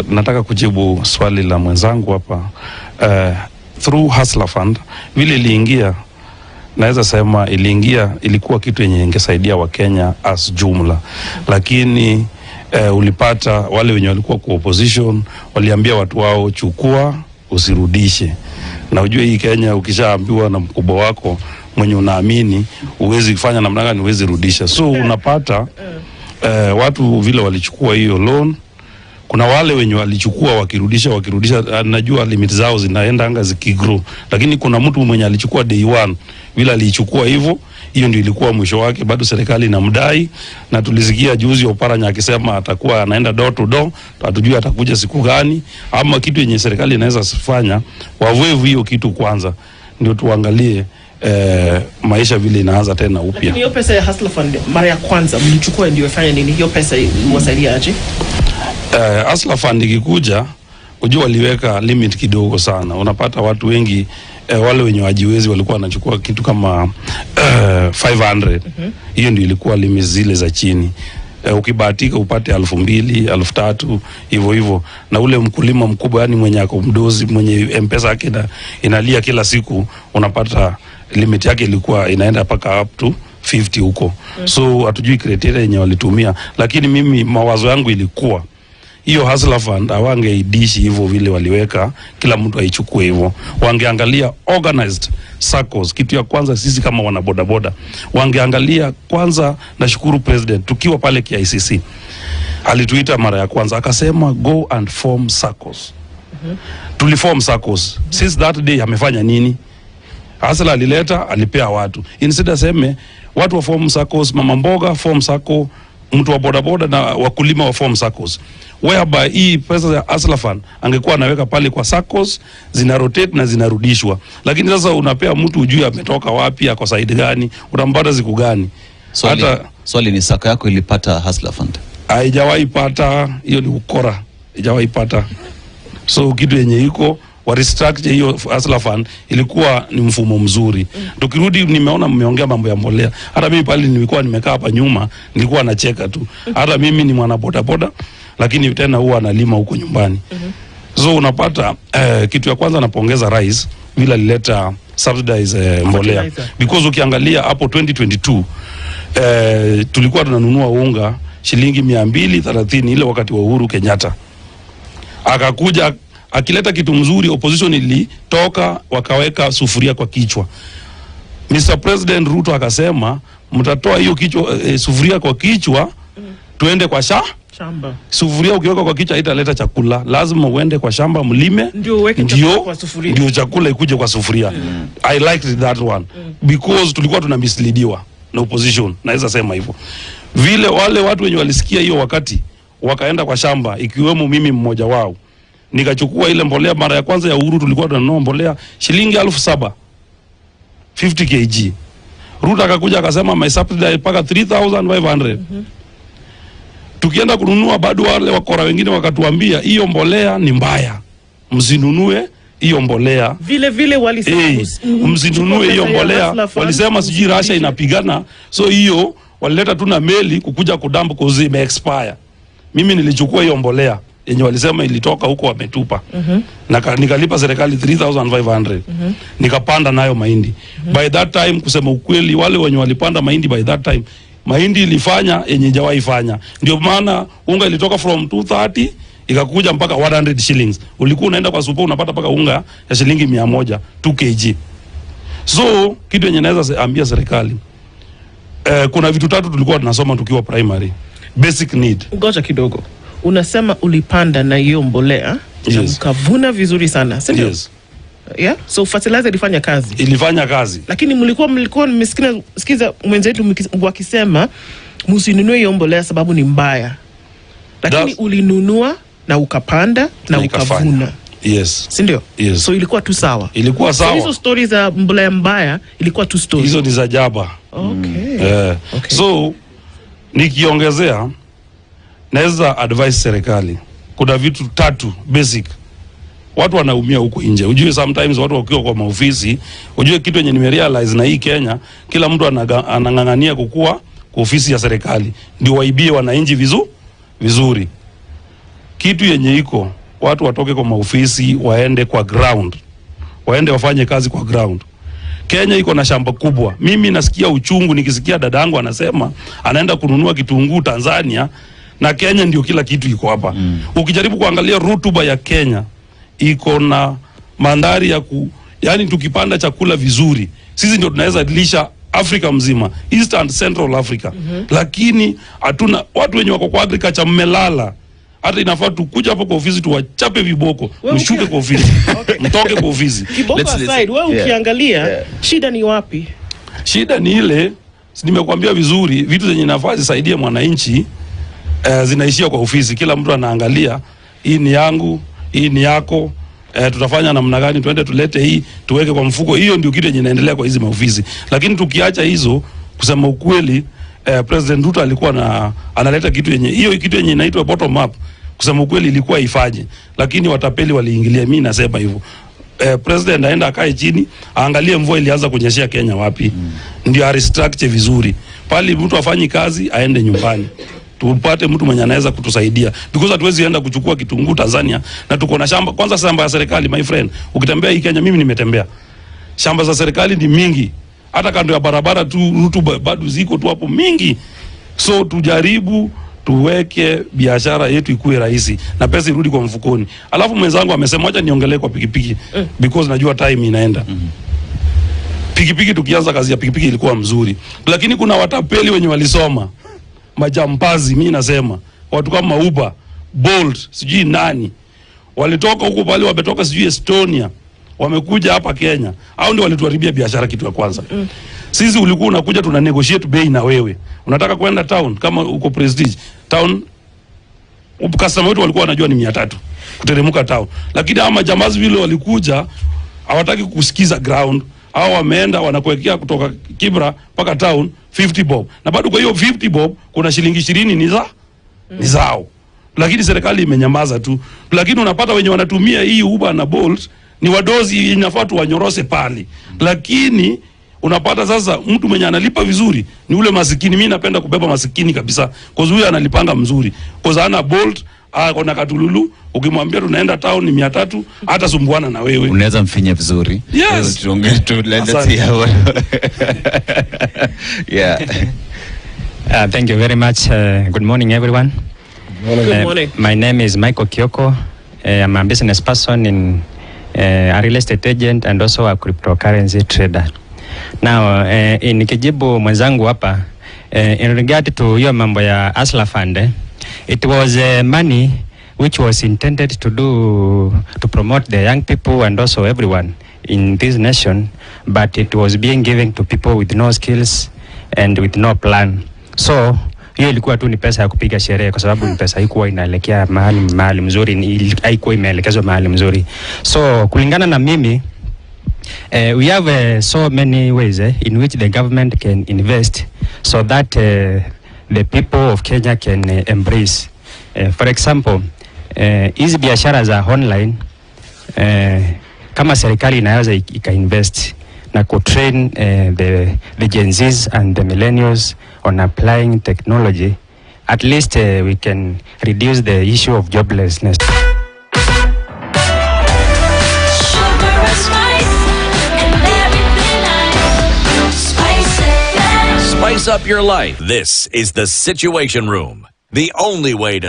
[SPEAKER 12] Nataka kujibu swali la mwenzangu hapa. Through hustler fund, vile iliingia, naweza sema ilikuwa kitu yenye ingesaidia wa Kenya as jumla. Lakini ulipata wale wenye walikuwa kwa opposition waliambia watu wao, chukua usirudishe. Na ujue hii Kenya ukishaambiwa na mkubwa wako mwenye unaamini uwezi kufanya namna gani, uwezi rudisha. So unapata watu vile walichukua hiyo loan. Kuna wale wenye walichukua wakirudisha, najua limit zao zinaenda anga zikigrow. Lakini kuna mtu mwenye alichukua day one, vile alichukua hivyo, hiyo ndio ilikuwa mwisho wake. Bado serikali inamdai, na tulisikia juzi Oparanya akisema atakuwa anaenda door to door, hatujui atakuja siku gani. Ama kitu yenye serikali inaweza kufanya, wawevu hiyo kitu kwanza, ndio tuangalie maisha vile inaanza tena upya.
[SPEAKER 2] Lakini hiyo pesa ya hustler fund mara ya kwanza mlichukua ndio ifanya nini? Hiyo pesa iwasaidia aje?
[SPEAKER 12] Hustler fund ikikuja, unajua waliweka limit kidogo sana. Unapata watu wengi wale wenye wajiwezi walikuwa wanachukua kitu kama 500. Hiyo ndio ilikuwa limit zile za chini. Ukibahatika upate 2,000, 3,000 hivyo. Na ule mkulima mkubwa, yani mwenye ako mdozi, mwenye M-Pesa yake inalia kila siku, unapata limit yake ilikuwa inaenda paka up to 50 huko. So hatujui criteria yenye walitumia, lakini mimi mawazo yangu ilikuwa hiyo hustler fund hawangeidishi hivyo vile waliweka, kila mtu aichukue hivyo. Wangeangalia organized circles. Kitu ya kwanza, sisi kama wana bodaboda wangeangalia kwanza. Nashukuru president, tukiwa pale KICC alituita mara ya kwanza akasema go and form circles. Tuliform circles. Since that day amefanya nini? Hustler alileta, alipea watu. Instead aseme watu wa form circles, mama mboga form circle, mtu wa bodaboda na wakulima wa form circles. Whereby hii pesa ya hustler fund angekuwa anaweka pale kwa circles, zina rotate na zinarudishwa. Lakini sasa unapea mtu ujue ametoka wapi, ako side gani, utampata siku gani.
[SPEAKER 4] Swali ni sako yako ilipata hustler fund?
[SPEAKER 12] Haijawahi pata, hiyo ni ukora. Haijawahi pata. So kitu yenye iko wa restructure hiyo hustler fund ilikuwa ni mfumo mzuri. Tukirudi, nimeona mmeongea mambo ya mbolea. Hata mimi pale nilikuwa nimekaa hapa nyuma, nilikuwa nacheka tu. Hata mimi ni mwana bodaboda, lakini tena huwa analima huko nyumbani. So unapata kitu ya kwanza napongeza rais vile alileta subsidize mbolea. Because ukiangalia hapo 2022 tulikuwa tunanunua unga shilingi 230 ile wakati wa Uhuru Kenyatta. Akakuja akileta kitu mzuri, opposition ilitoka wakaweka sufuria kwa kichwa. Mr. President Ruto akasema mtatoa hiyo kichwa sufuria kwa kichwa, tuende kwa shamba. Sufuria ukiweka kwa kichwa italeta chakula, lazima uende kwa shamba mlime, ndio chakula ikuje kwa sufuria. I liked that one because tulikuwa tunamislidiwa na opposition, naweza sema hivyo. Vile wale watu wenye walisikia hiyo wakati wakaenda kwa shamba, ikiwemo mimi mmoja wao, nikachukua ile mbolea mara ya kwanza ya Uhuru tulikuwa tunanunua mbolea shilingi 7,000 50 kg. Ruto akakuja akasema my subsidy paka 3,500. Tukienda kununua bado wale wakora wengine wakatuambia hiyo mbolea ni mbaya, msinunue hiyo mbolea.
[SPEAKER 2] Vile walisema
[SPEAKER 12] msinunue hiyo mbolea, walisema sijui Russia inapigana, so hiyo walileta tu na meli kukuja kudambu kozi ime expire. Mimi nilichukua hiyo mbolea yenye walisema ilitoka huko wametupa. Na nikalipa serikali 3,500. Nikapanda nayo mahindi. By that time, kusema ukweli, wale wenye walipanda mahindi by that time, mahindi ilifanya yenye hajawahi fanya. Ndio maana unga ilitoka from 230 ikakuja mpaka 100 shillings. Ulikuwa unaenda kwa supo unapata mpaka unga ya shilingi 100 2 kg. So kitu yenye naweza ambia serikali, kuna vitu tatu tulikuwa tunasoma tukiwa primary. Basic need.
[SPEAKER 2] Ngoja kidogo. Unasema ulipanda na hiyo mbolea, na mkavuna vizuri sana, si ndio? Yeah? So fertilizer ilifanya kazi.
[SPEAKER 12] Ilifanya kazi.
[SPEAKER 2] Lakini mlikuwa mmesikiza mwenzetu wakisema msinunue hiyo mbolea sababu ni mbaya. Lakini ulinunua na ukapanda na ukavuna.
[SPEAKER 12] Yes.
[SPEAKER 2] Si ndio?
[SPEAKER 12] Yes.
[SPEAKER 2] So ilikuwa tu sawa.
[SPEAKER 12] Ilikuwa sawa.
[SPEAKER 2] So hizo stories za mbaya mbaya ilikuwa tu stories.
[SPEAKER 12] Hizo ni za jaba.
[SPEAKER 2] Okay.
[SPEAKER 12] Okay. So nikiongezea naweza advise serikali. Kuna vitu 3 basic. Watu wanaumia huko nje. Ujue sometimes watu wakiwa kwa maofisi, ujue kitu yenye nimerealize na hii Kenya, kila mtu anang'ang'ania kukua kwa ofisi ya serikali. Ndio waibie wananchi vizuri. Kitu yenye iko, watu watoke kwa maofisi waende kwa ground. Waende wafanye kazi kwa ground. Kenya iko na shamba kubwa. Mimi nasikia uchungu nikisikia dadangu anasema anaenda kununua kitunguu Tanzania na Kenya ndio kila kitu iko hapa. Ukijaribu kuangalia rutuba ya Kenya iko na mandhari ya yani tukipanda chakula vizuri sisi ndio tunaweza lisha Afrika mzima, East and Central Africa. Lakini hatuna watu wenye wako kwa agriculture mmelala. Hata inafaa tukuja hapo kwa ofisi tuwachape viboko, mshuke kwa ofisi. Mtoke kwa ofisi.
[SPEAKER 2] Kiboko aside, wewe ukiangalia shida ni wapi?
[SPEAKER 12] Shida ni ile nimekuambia vizuri, vitu zenye nafasi zisaidie mwananchi zinaishia kwa ofisi. Kila mtu anaangalia hii ni yangu, hii ni yako. Tutafanya namna gani, tuende tulete hii tuweke kwa mfuko. Hiyo ndio kitu yenye inaendelea kwa hizi maofisi. Lakini tukiacha hizo, kusema ukweli, President Ruto alikuwa analeta kitu yenye hiyo kitu yenye inaitwa bottom up. Kusema ukweli ilikuwa ifanye, lakini watapeli waliingilia. Mimi nasema hivyo. President aenda akae chini, aangalie mvua ilianza kunyeshea Kenya wapi. Ndio restructure vizuri. Pali mtu afanyi kazi aende nyumbani. Tupate mtu mwenye anaweza kutusaidia, because hatuwezi enda kuchukua kitunguu Tanzania na tuko na shamba. Kwanza shamba ya serikali, my friend, ukitembea hii Kenya, mimi nimetembea, shamba za serikali ni mingi, hata kando ya barabara tu rutuba bado ziko tu hapo mingi. So tujaribu tuweke biashara yetu ikuwe rahisi na pesa irudi kwa mfukoni. Alafu mwenzangu amesema acha niongelee kwa pikipiki because najua time inaenda. Pikipiki, tukianza kazi ya pikipiki ilikuwa mzuri, lakini kuna watapeli wenye walisoma, majambazi. Mimi nasema watu kama Uber, Bolt, sijui nani walitoka huko pale, wametoka sijui Estonia, wamekuja hapa Kenya. Hao ndio walituharibia biashara kitu ya kwanza. Sisi ulikuwa unakuja tuna negotiate bei na wewe. Unataka kwenda town kama uko Prestige town, customer wetu walikuwa wanajua ni 300 kuteremka town. Lakini ama jambazi vile walikuja hawataki kusikiza ground. Hao wameenda wanakuwekea kutoka Kibra mpaka town 50 bob. Na bado kwa hiyo 50 bob kuna shilingi 20 ni zao. Lakini serikali imenyamaza tu. Lakini unapata wenye wanatumia hii Uber na Bolt ni wadozi, inafaa tu wanyorose pale. Lakini unapata sasa mtu mwenye analipa vizuri ni ule masikini. Mimi napenda kubeba masikini kabisa, kwa sababu analipanga mzuri. Kwa sababu ana Bolt, kuna katululu, ukimwambia tunaenda town ni 300, hata sumbuana na wewe.
[SPEAKER 4] Unaweza mfinya vizuri.
[SPEAKER 12] Yes.
[SPEAKER 4] Let's see how. Yeah.
[SPEAKER 13] Thank you very much. Good morning, everyone.
[SPEAKER 2] Good morning.
[SPEAKER 13] My name is Michael Kioko. I'm a business person in a real estate agent and also a cryptocurrency trader. Now, nikijibu mwenzangu hapa, in regard to hiyo mambo ya Hustler Fund, it was money which was intended to promote the young people and also everyone in this nation, but it was being given to people with no skills and with no plan. So hiyo ilikuwa tu ni pesa ya kupiga sherehe, kwa sababu ni pesa haikuwa inaelekea mahali mzuri, haikuwa imeelekezwa mahali mzuri. So kulingana na mimi, we have so many ways in which the government can invest so that the people of Kenya can embrace. For example, hizi biashara za online, kama serikali inaweza ika-invest na kutrain the Gen Zs and the millennials on applying technology, at least we can reduce the issue of joblessness.
[SPEAKER 1] Spice up your life. This is the Situation Room, the only way to